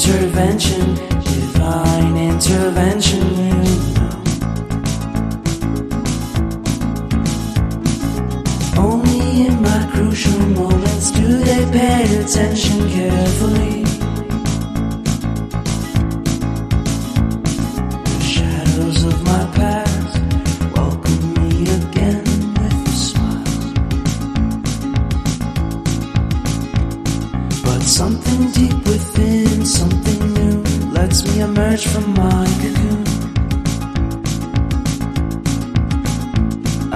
intervention, divine intervention, you know. Only in my crucial moments do they pay attention carefully. The shadows of my past welcome me again with a smile. But something deep within, something new, lets me emerge from my cocoon. I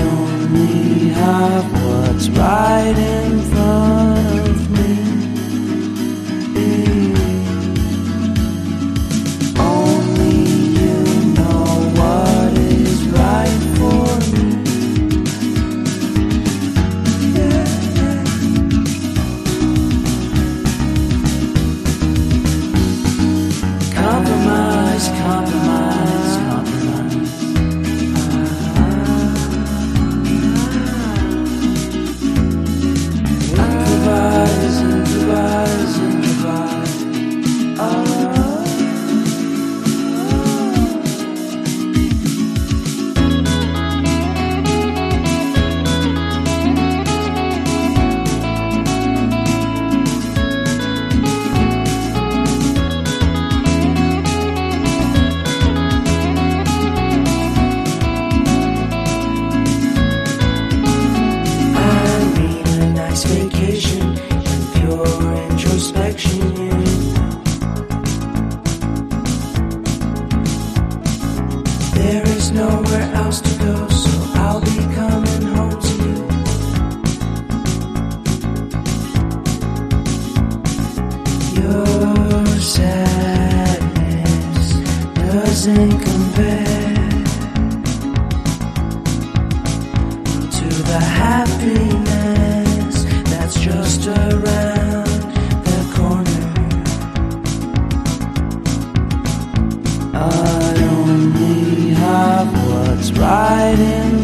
only have what's right in front of me. Only you know what is right for me. Compromise, compromise, compromise. Improvise, improvise, improvise. I mean a nice vacation and pure introspection, you know. There is nowhere else to go, so I'll be coming home to you. Your sadness doesn't compare to the happiness that's just around the corner. I only have what's right in